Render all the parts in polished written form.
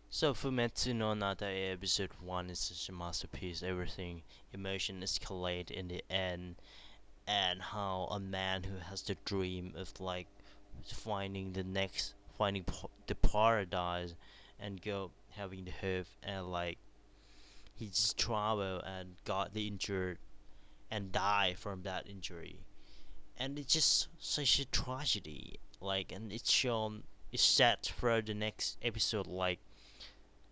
So Fuumetsu no Anata episode 1 is such a masterpiece. Everything emotion escalate in the end, and how a man who has the dream of like finding the paradise, and go having the hope, and like he just travel and got the injured and die from that injury, and it's just such a tragedy. Like, and it's set for the next episode, like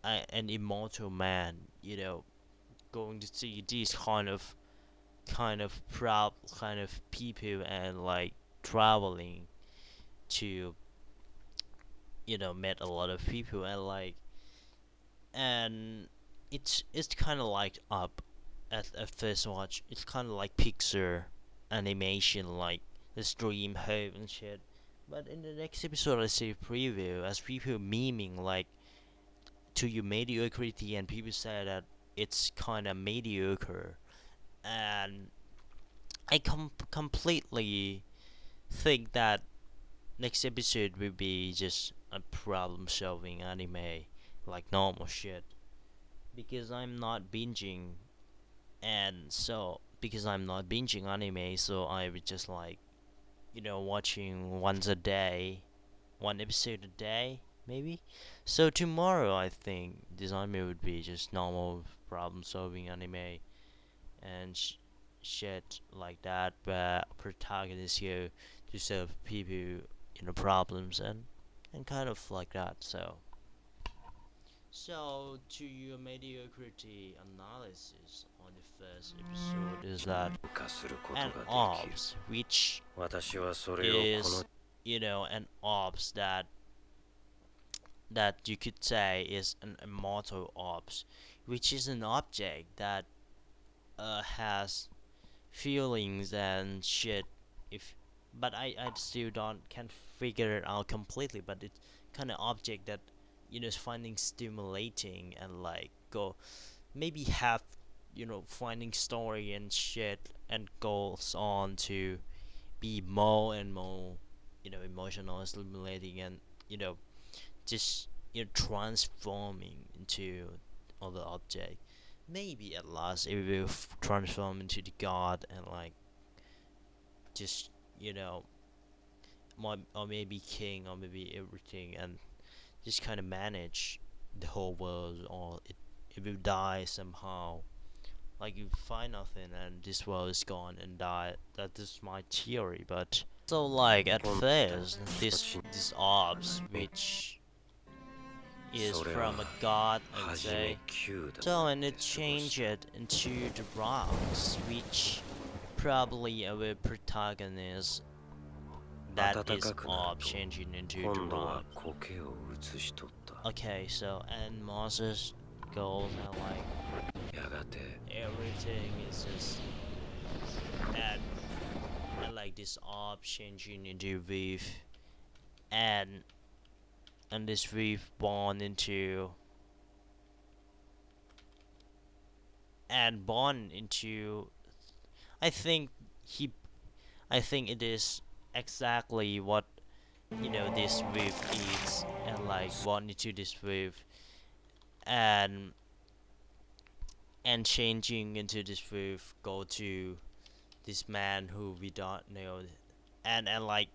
an immortal man, going to see these proud kind of people, and like traveling to met a lot of people, and it's kind of like up at first watch. It's kind of like Pixar animation, like the stream hope and shit. But in the next episode, I see a preview as people memeing like to your mediocrity, and people say that it's kind of mediocre, and I completely think that next episode will be just a problem solving anime, like normal shit, because I'm not binging, and so because I'm not binging anime, so I would just like watching once a day, one episode a day, maybe. So tomorrow, I think this anime would be just normal problem solving anime, and shit like that, but protagonist here to solve people problems, and kind of like that. So to your mediocrity analysis on the first episode is that an ops, which is an ops that you could say is an immortal ops, which is an object that has feelings and shit. If but I still don't can't figure it out completely, but it's kind of object that is finding stimulating, and like go maybe have finding story and shit, and goes on to be more and more emotional, stimulating, and you know just transforming into other object. Maybe at last it will transform into the god, and like just you know or maybe king, or maybe everything, and just kind of manage the whole world, or it will die somehow. Like you find nothing and this world is gone and die. That is my theory. But so like at first this orbs, which is from a god, I would say. So and it changed it into the rocks, which probably our protagonist, that is orb changing into the rock. Okay, so and Moses goes, and like everything is just and like this orb changing into wave, and this wave born into born into, I think he I think it is exactly what this wave is, and like born into this wave, and changing into this wave go to this man who we don't know, and like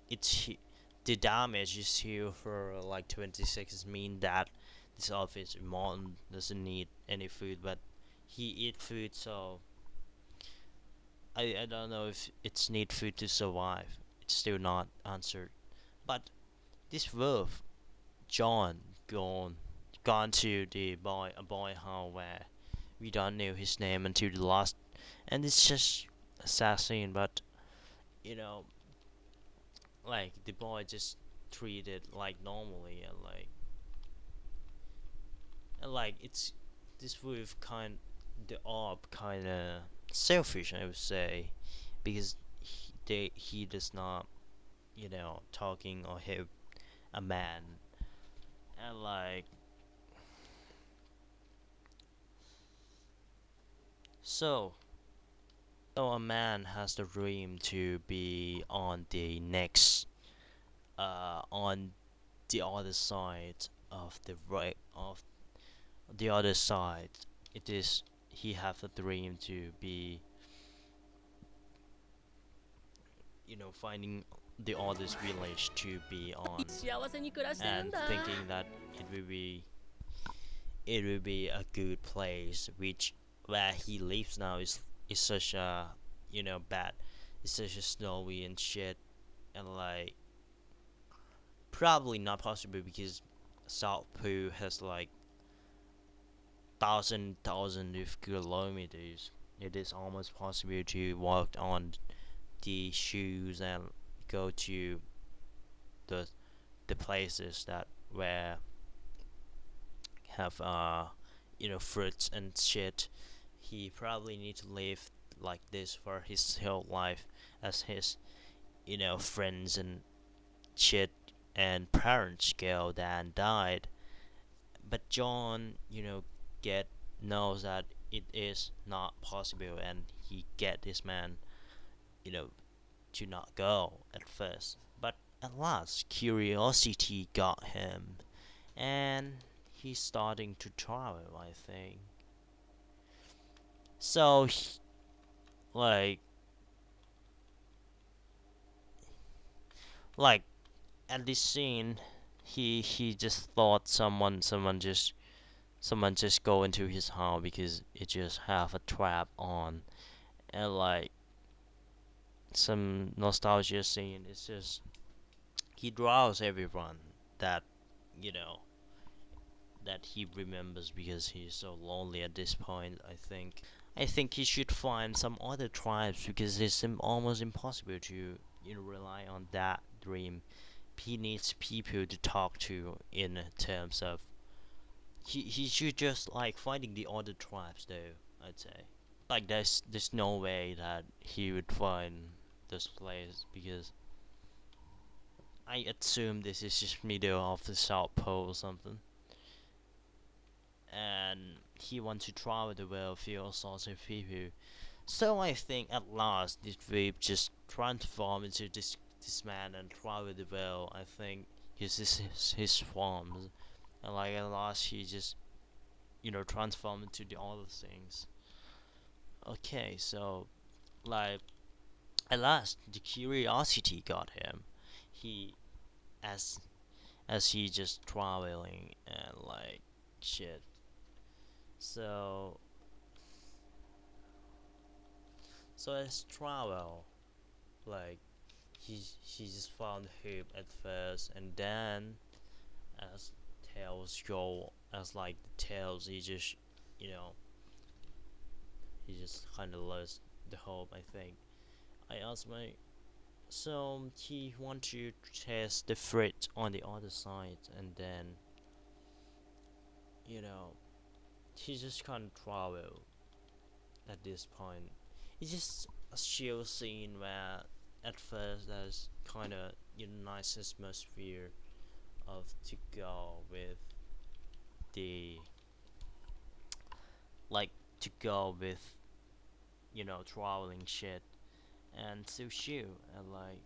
the damage is here for like 26 mean that this office Martin doesn't need any food, but he eat food, so I don't know if it's need food to survive. It's still not answered. But this wolf John gone to the boy a boy home where we don't know his name until the last, and it's just assassin, but you know like the boy just treated like normally, and like it's this with kind the orb kind of selfish, I would say, because he does not talking or help a man, and like so a man has the dream to be on the next on the other side of the right of the other side. It is he have a dream to be, finding the other's village to be on, and thinking that it will be it will be a good place, which where he lives now is such a, bad. It's such a snowy and shit, and like probably not possible because South Pole has like thousand of kilometers. It is almost possible to walk on the shoes and go to the the places that where have fruits and shit. He probably need to live like this for his whole life, as his friends and shit and parents go and died. But John, get knows that it is not possible, and he get this man, you know, to not go at first. But at last, curiosity got him, and he's starting to travel, I think. So, like, like at this scene, he just thought someone just go into his house because it just have a trap on, and like some nostalgia scene. It's just he draws everyone that you know that he remembers because he's so lonely at this point. I think he should find some other tribes because it's almost impossible to rely on that dream. He needs people to talk to in terms of he should just like finding the other tribes though. I'd say like there's no way that he would find this place because I assume this is just middle of the South Pole or something, and he wants to travel the world, see all sorts of people. So I think at last this vape just transformed into this man and travel the world. I think his forms, and like at last he just transformed into the other things. Okay, so like at last the curiosity got him. He as he just traveling and like shit. So as travel, like he just found hope at first, and then as tales go, as like the tales, you know he just kind of lost the hope. I think I asked my so he want to test the fruit on the other side, and then you know he just can't travel at this point. It's just a chill scene where at first there's kind of nice atmosphere of to go with the like to go with traveling shit and so chill and like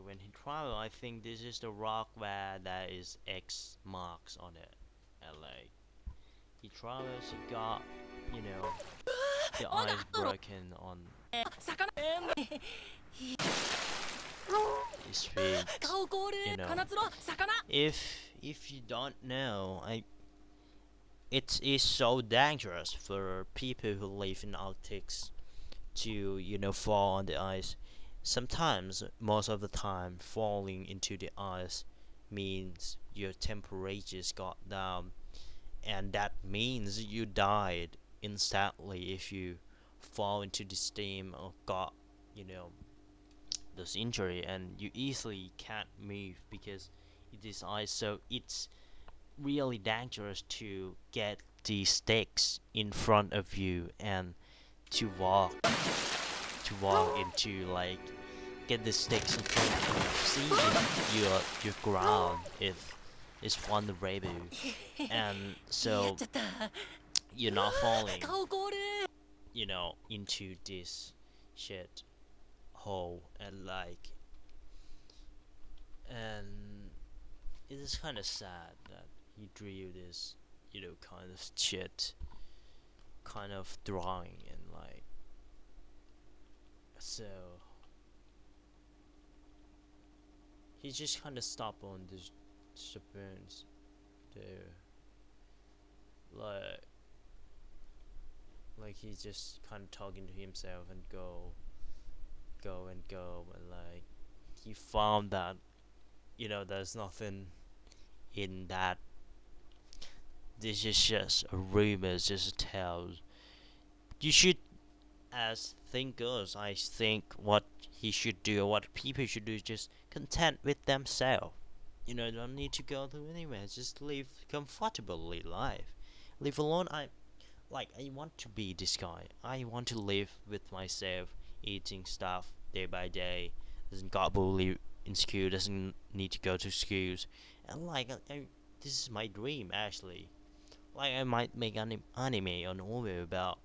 when he travel, I think this is the rock where there is X marks on it, and like he travels, he got you know the ice broken on his feet. You know, if you don't know, it is so dangerous for people who live in Arctics to fall on the ice. Sometimes, most of the time, falling into the ice means your temperatures got down, and that means you died instantly if you fall into the steam or got you know this injury, and you easily can't move because it is ice. So it's really dangerous to get the sticks in front of you and to walk into like get the sticks in front of you, see if your ground if is vulnerable, and so you're not falling into this shit hole, and like it's kind of sad that he drew this, kind of shit, kind of drawing and like so. He just kind of stopped on this appearance there, like he's just kind of talking to himself and go and like he found that there's nothing in that. This is just a rumor, it's just a tale. You should, as thing goes, I think what he should do or what people should do is just content with themselves. Don't need to go to anywhere. Just live comfortably life. Live alone. I want to be this guy. I want to live with myself, eating stuff day by day. Doesn't got bullied in school. Doesn't need to go to schools. And this is my dream actually. Like I might make an anime or novel about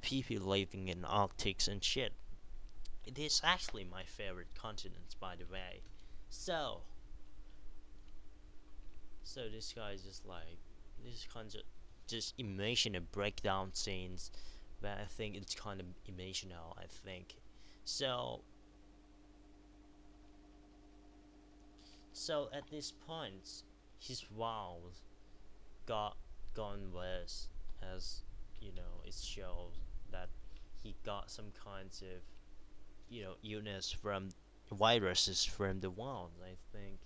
people living in Arctics and shit. It is actually my favorite continent, by the way. So, this guy is just like this kind of just emotional breakdown scenes, but I think it's kind of emotional. I think so. So at this point, his wounds got gone worse, as it shows that he got some kinds of illness from viruses from the wounds, I think.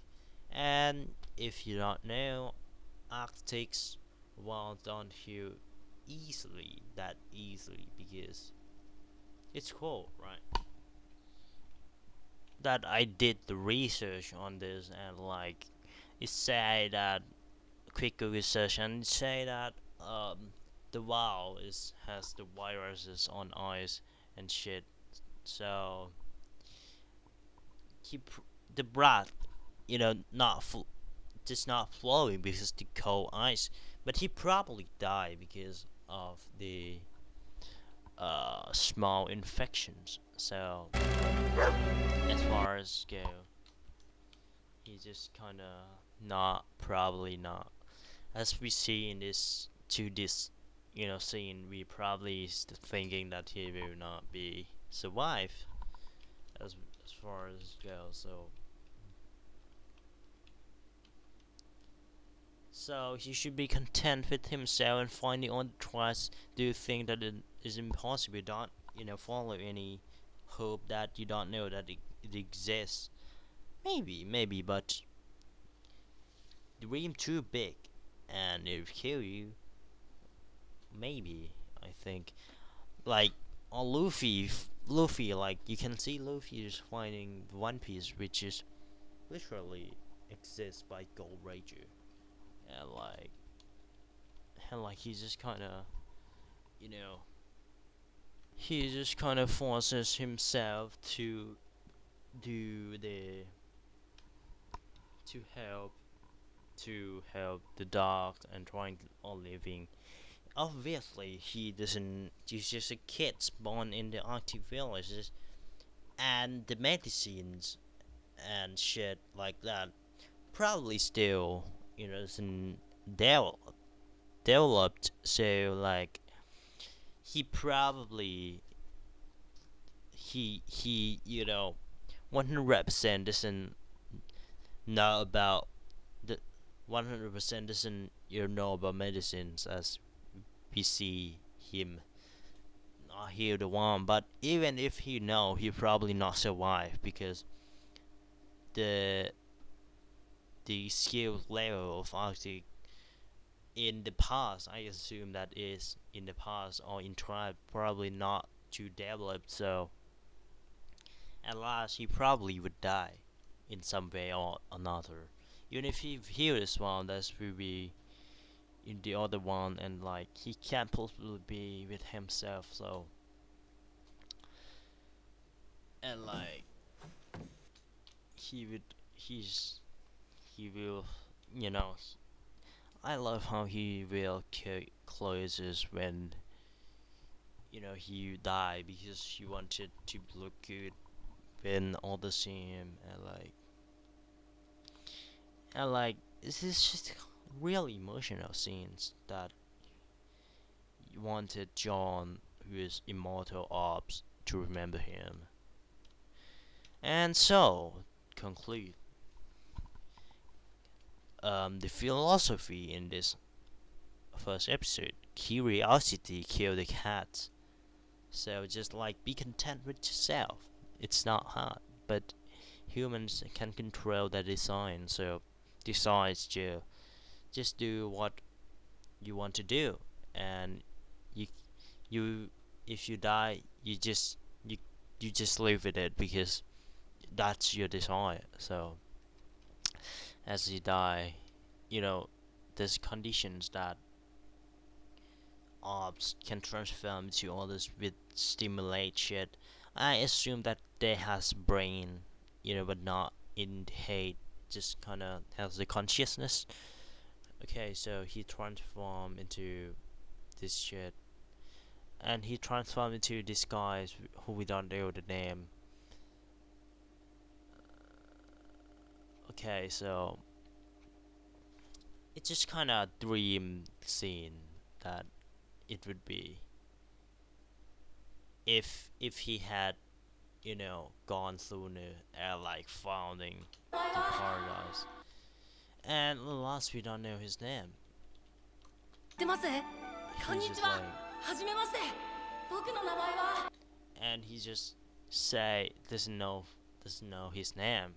And if you don't know, Arctics wounds don't heal that easily because it's cold, right? That I did the research on this and it say that quick research and say that the WoW is has the viruses on ice and shit. So the breath, just not flowing because the cold ice. But he probably died because of the small infections. So as far as go, he just kind of not probably not. As we see in this scene, we probably thinking that he will not be survive as far as goes. So he should be content with himself and finding on the trust. Do you think that it is impossible? Don't follow any hope that you don't know that it exists. Maybe, but dream too big, and it'll kill you. Maybe I think like on Luffy, like you can see Luffy is finding One Piece, which is literally exists by Gold Ranger, and he just kind of you know he just kind of forces himself to do the to help the dog and trying on living. Obviously, he doesn't. He's just a kid born in the Arctic villages, and the medicines and shit like that probably still isn't developed. Developed. So he probably he 100% doesn't know about the 100% doesn't know about medicines as we see him not heal the one. But even if he know, he probably not survive because the skill level of Arctic in the past, I assume that is in the past or in tribe, probably not too developed. So at last he probably would die in some way or another. Even if he heals one, that will be in the other one, and he can't possibly be with himself. So and he would he's he will you know I love how he will closes when he died because he wanted to look good when others see him, and this is just really emotional scenes that wanted John, who is immortal orbs, to remember him. And so, conclude. The philosophy in this first episode, curiosity killed the cat. So just like be content with yourself. It's not hard, but humans can control their design. So decides to just do what you want to do, and you you if you die, you you just live with it because that's your desire. So as you die, you know, there's conditions that orbs can transform to others with stimulate shit. I assume that they has brain, but not in hate. Just kind of has the consciousness. Okay, so he transformed into this shit, and he transformed into this guy who we don't know the name. Okay, so it's just kind of dream scene that it would be if he had gone through the like founding the paradise. And last, we don't know his name. He's just like, and he just say doesn't know his name.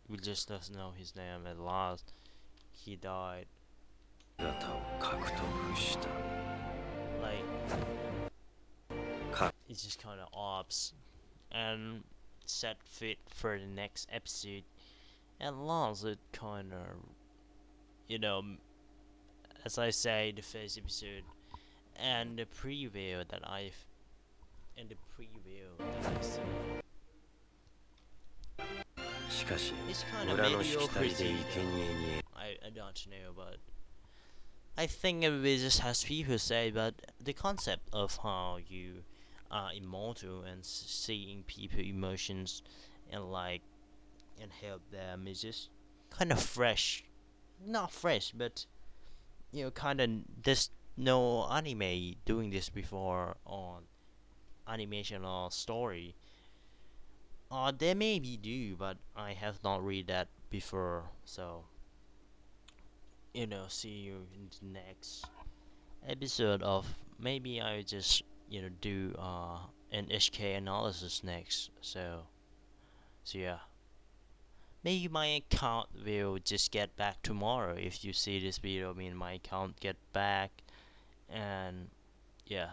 We just doesn't know his name. At last, he died. Like, it's just kind of ops and set fit for the next episode. And last, it kind of, you know, as I say, the first episode and the preview that I've and the preview that I see. It's kind of mediocrity. I don't know, but I think it just has people say, but the concept of how you are immortal and seeing people emotions and like and help them is just kind of fresh. Not fresh, but kind of there's no anime doing this before on animation or story. They maybe do, but I have not read that before. So see you in the next episode of maybe I just do an HK analysis next. So yeah, maybe my account will just get back tomorrow. If you see this video, I mean my account get back, and yeah.